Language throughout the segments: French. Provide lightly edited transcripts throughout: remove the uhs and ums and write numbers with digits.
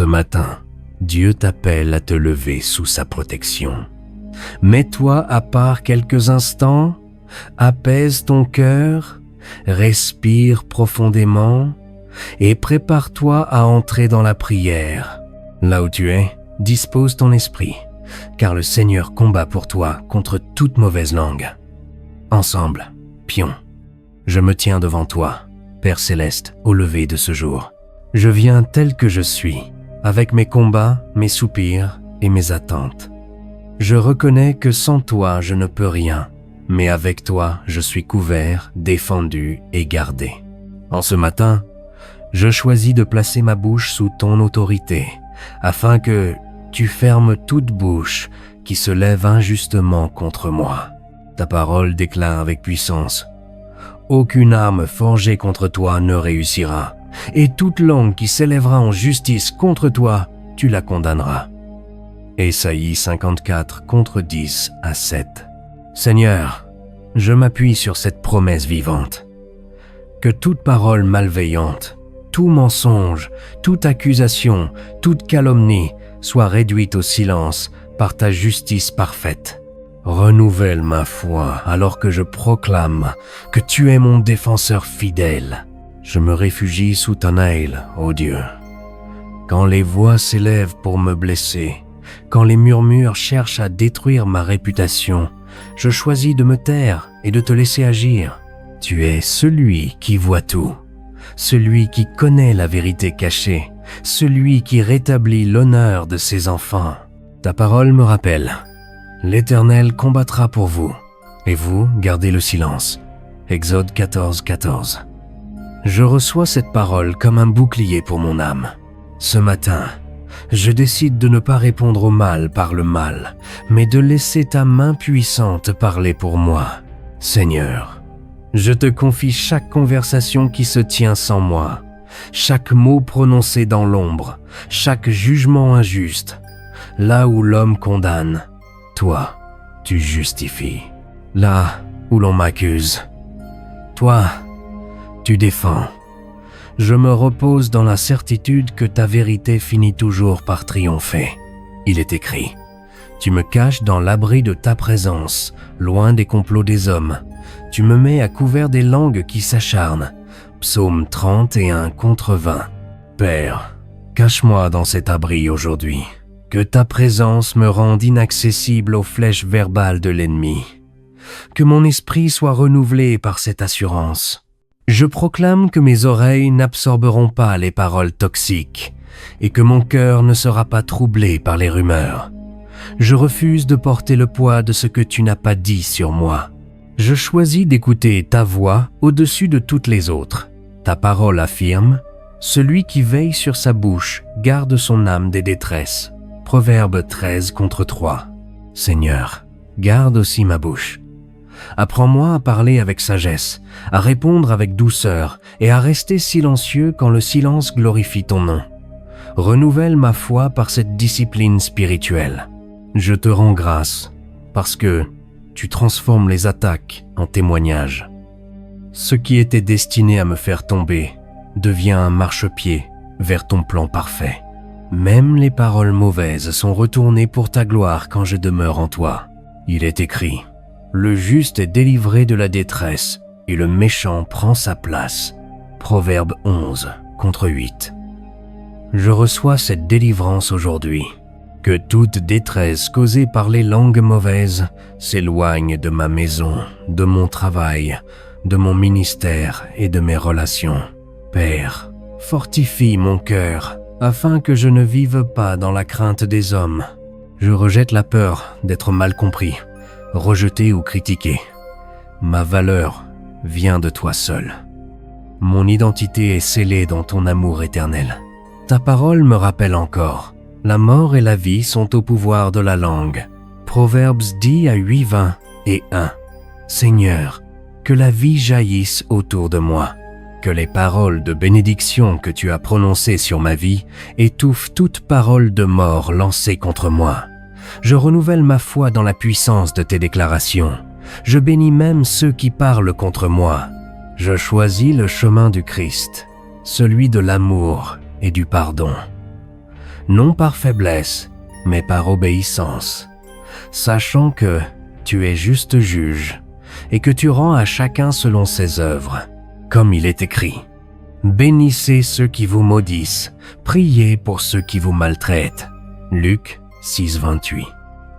Ce matin, Dieu t'appelle à te lever sous sa protection. Mets-toi à part quelques instants, apaise ton cœur, respire profondément et prépare-toi à entrer dans la prière. Là où tu es, dispose ton esprit, car le Seigneur combat pour toi contre toute mauvaise langue. Ensemble, prions. Je me tiens devant toi, Père Céleste, au lever de ce jour. Je viens tel que je suis, avec mes combats, mes soupirs et mes attentes. Je reconnais que sans toi, je ne peux rien, mais avec toi, je suis couvert, défendu et gardé. En ce matin, je choisis de placer ma bouche sous ton autorité, afin que tu fermes toute bouche qui se lève injustement contre moi. Ta parole déclare avec puissance: aucune arme forgée contre toi ne réussira, et toute langue qui s'élèvera en justice contre toi, tu la condamneras. Ésaïe 54, contre 10 à 7. Seigneur, je m'appuie sur cette promesse vivante. Que toute parole malveillante, tout mensonge, toute accusation, toute calomnie soit réduite au silence par ta justice parfaite. Renouvelle ma foi alors que je proclame que tu es mon défenseur fidèle. Je me réfugie sous ton aile, ô Dieu. Quand les voix s'élèvent pour me blesser, quand les murmures cherchent à détruire ma réputation, je choisis de me taire et de te laisser agir. Tu es celui qui voit tout, celui qui connaît la vérité cachée, celui qui rétablit l'honneur de ses enfants. Ta parole me rappelle: l'Éternel combattra pour vous, et vous gardez le silence. Exode 14, 14. Je reçois cette parole comme un bouclier pour mon âme. Ce matin, je décide de ne pas répondre au mal par le mal, mais de laisser ta main puissante parler pour moi. Seigneur, je te confie chaque conversation qui se tient sans moi, chaque mot prononcé dans l'ombre, chaque jugement injuste. Là où l'homme condamne, toi, tu justifies. Là où l'on m'accuse, toi, tu défends. Je me repose dans la certitude que ta vérité finit toujours par triompher. Il est écrit: tu me caches dans l'abri de ta présence, loin des complots des hommes. Tu me mets à couvert des langues qui s'acharnent. Psaume 31 contre 20. Père, cache-moi dans cet abri aujourd'hui. Que ta présence me rende inaccessible aux flèches verbales de l'ennemi. Que mon esprit soit renouvelé par cette assurance. Je proclame que mes oreilles n'absorberont pas les paroles toxiques et que mon cœur ne sera pas troublé par les rumeurs. Je refuse de porter le poids de ce que tu n'as pas dit sur moi. Je choisis d'écouter ta voix au-dessus de toutes les autres. Ta parole affirme: celui qui veille sur sa bouche garde son âme des détresses. Proverbe 13 contre 3. Seigneur, garde aussi ma bouche. Apprends-moi à parler avec sagesse, à répondre avec douceur et à rester silencieux quand le silence glorifie ton nom. Renouvelle ma foi par cette discipline spirituelle. Je te rends grâce parce que tu transformes les attaques en témoignages. Ce qui était destiné à me faire tomber devient un marchepied vers ton plan parfait. Même les paroles mauvaises sont retournées pour ta gloire quand je demeure en toi. Il est écrit: le juste est délivré de la détresse et le méchant prend sa place. Proverbe 11 contre 8. Je reçois cette délivrance aujourd'hui. Que toute détresse causée par les langues mauvaises s'éloigne de ma maison, de mon travail, de mon ministère et de mes relations. Père, fortifie mon cœur afin que je ne vive pas dans la crainte des hommes. Je rejette la peur d'être mal compris, rejeté ou critiqué. Ma valeur vient de toi seul. Mon identité est scellée dans ton amour éternel. Ta parole me rappelle encore: la mort et la vie sont au pouvoir de la langue. Proverbes 10 à 8, 20 et 1. Seigneur, que la vie jaillisse autour de moi. Que les paroles de bénédiction que tu as prononcées sur ma vie étouffent toute parole de mort lancée contre moi. Je renouvelle ma foi dans la puissance de tes déclarations. Je bénis même ceux qui parlent contre moi. Je choisis le chemin du Christ, celui de l'amour et du pardon. non par faiblesse, mais par obéissance, sachant que tu es juste juge et que tu rends à chacun selon ses œuvres, comme il est écrit. Bénissez ceux qui vous maudissent, priez pour ceux qui vous maltraitent. Luc 6,28.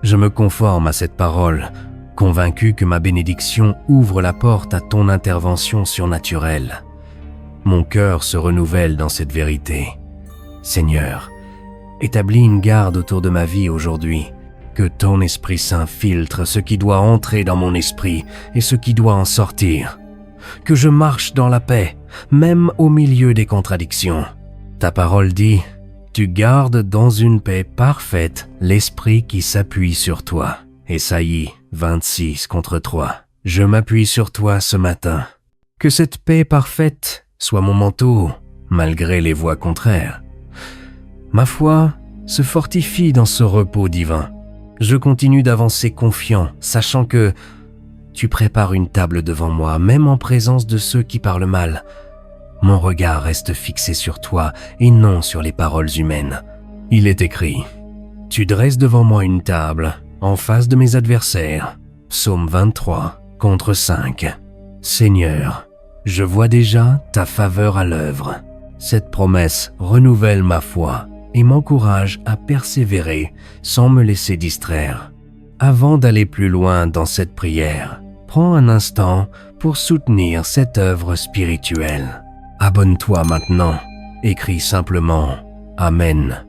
Je me conforme à cette parole, convaincu que ma bénédiction ouvre la porte à ton intervention surnaturelle. Mon cœur se renouvelle dans cette vérité. Seigneur, établis une garde autour de ma vie aujourd'hui, que ton Esprit Saint filtre ce qui doit entrer dans mon esprit et ce qui doit en sortir. Que je marche dans la paix, même au milieu des contradictions. Ta parole dit, tu gardes dans une paix parfaite l'esprit qui s'appuie sur toi. Ésaïe 26:3. Je m'appuie sur toi ce matin. Que cette paix parfaite soit mon manteau, malgré les voix contraires. Ma foi se fortifie dans ce repos divin. Je continue d'avancer confiant, sachant que tu prépares une table devant moi, même en présence de ceux qui parlent mal. Mon regard reste fixé sur toi et non sur les paroles humaines. Il est écrit, « Tu dresses devant moi une table, en face de mes adversaires. » Psaume 23:5. Seigneur, je vois déjà ta faveur à l'œuvre. Cette promesse renouvelle ma foi et m'encourage à persévérer sans me laisser distraire. Avant d'aller plus loin dans cette prière, prends un instant pour soutenir cette œuvre spirituelle. Abonne-toi maintenant, écris simplement « Amen »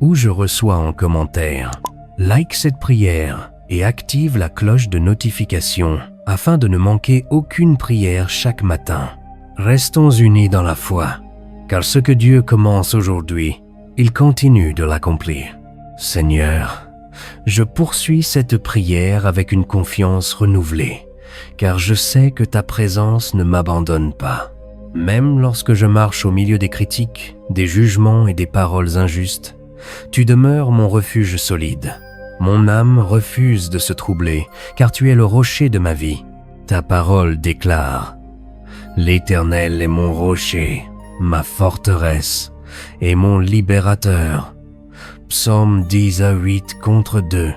ou je reçois en commentaire. Like cette prière et active la cloche de notification afin de ne manquer aucune prière chaque matin. Restons unis dans la foi, car ce que Dieu commence aujourd'hui, il continue de l'accomplir. Seigneur, je poursuis cette prière avec une confiance renouvelée, car je sais que ta présence ne m'abandonne pas. Même lorsque je marche au milieu des critiques, des jugements et des paroles injustes, tu demeures mon refuge solide. Mon âme refuse de se troubler, car tu es le rocher de ma vie. Ta parole déclare « L'Éternel est mon rocher, ma forteresse et mon libérateur. » Psaume 10:8-2.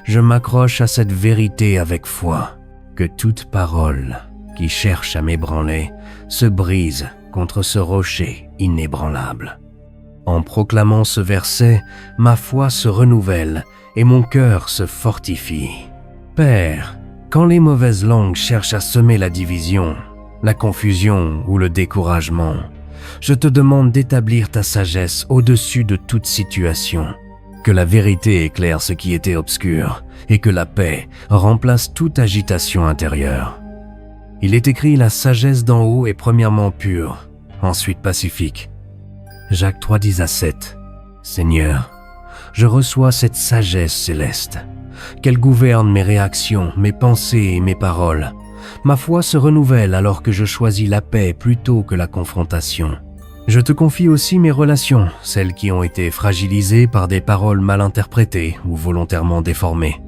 Je m'accroche à cette vérité avec foi, que toute parole qui cherche à m'ébranler se brise contre ce rocher inébranlable. En proclamant ce verset, ma foi se renouvelle et mon cœur se fortifie. Père, quand les mauvaises langues cherchent à semer la division, la confusion ou le découragement, je te demande d'établir ta sagesse au-dessus de toute situation. Que la vérité éclaire ce qui était obscur et que la paix remplace toute agitation intérieure. Il est écrit, la sagesse d'en haut est premièrement pure, ensuite pacifique. Jacques 3:10-7. Seigneur, je reçois cette sagesse céleste, qu'elle gouverne mes réactions, mes pensées et mes paroles. Ma foi se renouvelle alors que je choisis la paix plutôt que la confrontation. Je te confie aussi mes relations, celles qui ont été fragilisées par des paroles mal interprétées ou volontairement déformées.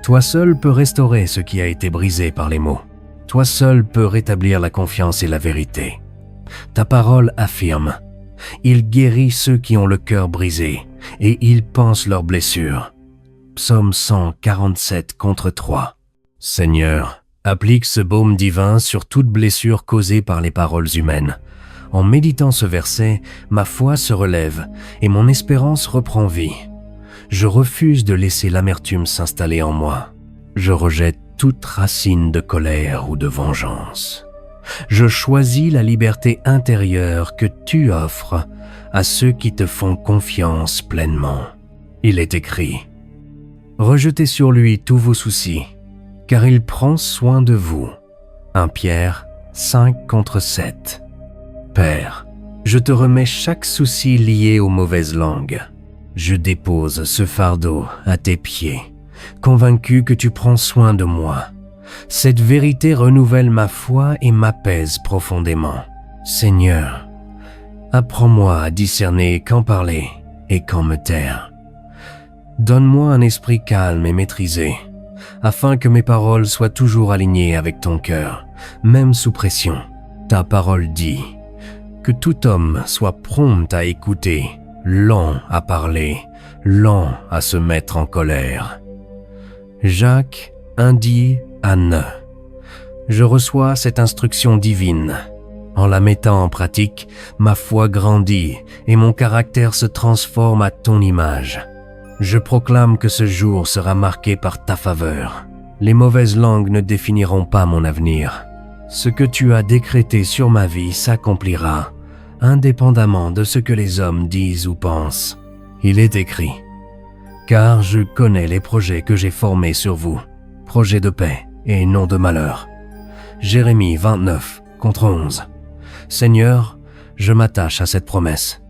Toi seul peux restaurer ce qui a été brisé par les mots. Toi seul peux rétablir la confiance et la vérité. Ta parole affirme « Il guérit ceux qui ont le cœur brisé et il panse leurs blessures. » Psaume 147:3. Seigneur, applique ce baume divin sur toute blessure causée par les paroles humaines. En méditant ce verset, ma foi se relève et mon espérance reprend vie. Je refuse de laisser l'amertume s'installer en moi. Je rejette toute racine de colère ou de vengeance. Je choisis la liberté intérieure que tu offres à ceux qui te font confiance pleinement. Il est écrit « Rejetez sur lui tous vos soucis, car il prend soin de vous. » 1 Pierre 5:7. Père, je te remets chaque souci lié aux mauvaises langues. Je dépose ce fardeau à tes pieds, convaincu que tu prends soin de moi. Cette vérité renouvelle ma foi et m'apaise profondément. Seigneur, apprends-moi à discerner quand parler et quand me taire. Donne-moi un esprit calme et maîtrisé, afin que mes paroles soient toujours alignées avec ton cœur, même sous pression. Ta parole dit que tout homme soit prompt à écouter lent à parler, lent à se mettre en colère. Jacques 1:10-9. Je reçois cette instruction divine. En la mettant en pratique, ma foi grandit et mon caractère se transforme à ton image. Je proclame que ce jour sera marqué par ta faveur. Les mauvaises langues ne définiront pas mon avenir. Ce que tu as décrété sur ma vie s'accomplira, indépendamment de ce que les hommes disent ou pensent. Il est écrit, « Car je connais les projets que j'ai formés sur vous, projets de paix et non de malheur. » Jérémie 29:11. Seigneur, je m'attache à cette promesse.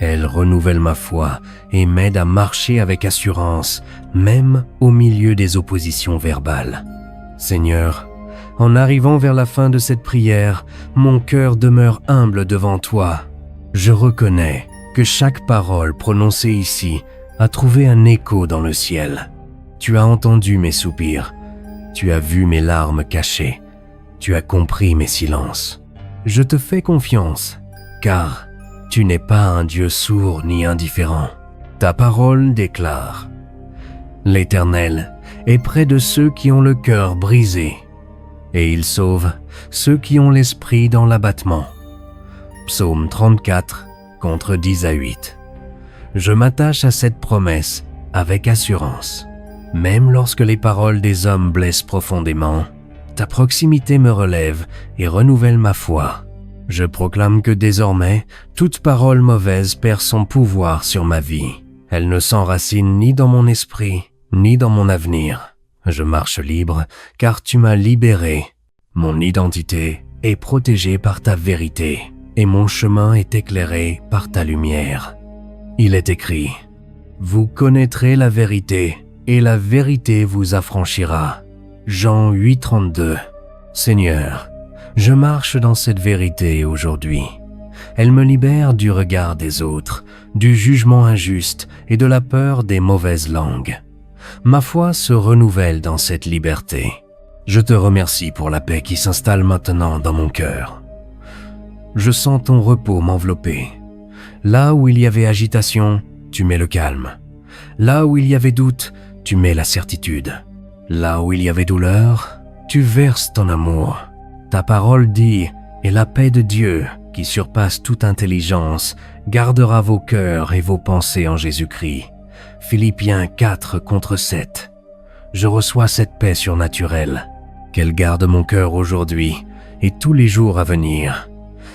Elle renouvelle ma foi et m'aide à marcher avec assurance, même au milieu des oppositions verbales. Seigneur, en arrivant vers la fin de cette prière, mon cœur demeure humble devant toi. Je reconnais que chaque parole prononcée ici a trouvé un écho dans le ciel. Tu as entendu mes soupirs, tu as vu mes larmes cachées, tu as compris mes silences. Je te fais confiance, car tu n'es pas un Dieu sourd ni indifférent. Ta parole déclare, « L'Éternel est près de ceux qui ont le cœur brisé, et il sauve ceux qui ont l'esprit dans l'abattement. » Psaume 34, contre 10-8. Je m'attache à cette promesse avec assurance. Même lorsque les paroles des hommes blessent profondément, ta proximité me relève et renouvelle ma foi. Je proclame que désormais, toute parole mauvaise perd son pouvoir sur ma vie. Elle ne s'enracine ni dans mon esprit, ni dans mon avenir. Je marche libre, car tu m'as libéré. Mon identité est protégée par ta vérité, et mon chemin est éclairé par ta lumière. Il est écrit, « Vous connaîtrez la vérité, et la vérité vous affranchira. » Jean 8:32. Seigneur, je marche dans cette vérité aujourd'hui. Elle me libère du regard des autres, du jugement injuste et de la peur des mauvaises langues. Ma foi se renouvelle dans cette liberté. Je te remercie pour la paix qui s'installe maintenant dans mon cœur. Je sens ton repos m'envelopper. Là où il y avait agitation, tu mets le calme. Là où il y avait doute, tu mets la certitude. Là où il y avait douleur, tu verses ton amour. Ta parole dit, et la paix de Dieu, qui surpasse toute intelligence, gardera vos cœurs et vos pensées en Jésus-Christ. Philippiens 4:7. Je reçois cette paix surnaturelle. Qu'elle garde mon cœur aujourd'hui et tous les jours à venir.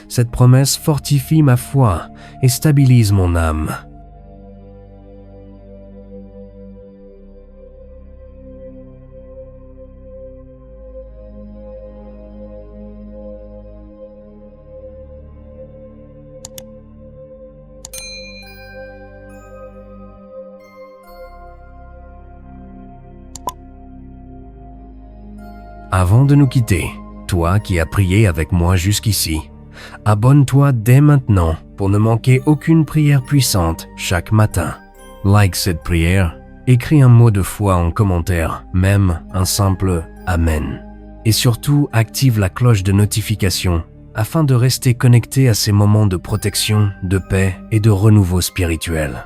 Cette promesse fortifie ma foi et stabilise mon âme. Avant de nous quitter, toi qui as prié avec moi jusqu'ici, abonne-toi dès maintenant pour ne manquer aucune prière puissante chaque matin. Like cette prière, écris un mot de foi en commentaire, même un simple « Amen ». Et surtout, active la cloche de notification afin de rester connecté à ces moments de protection, de paix et de renouveau spirituel.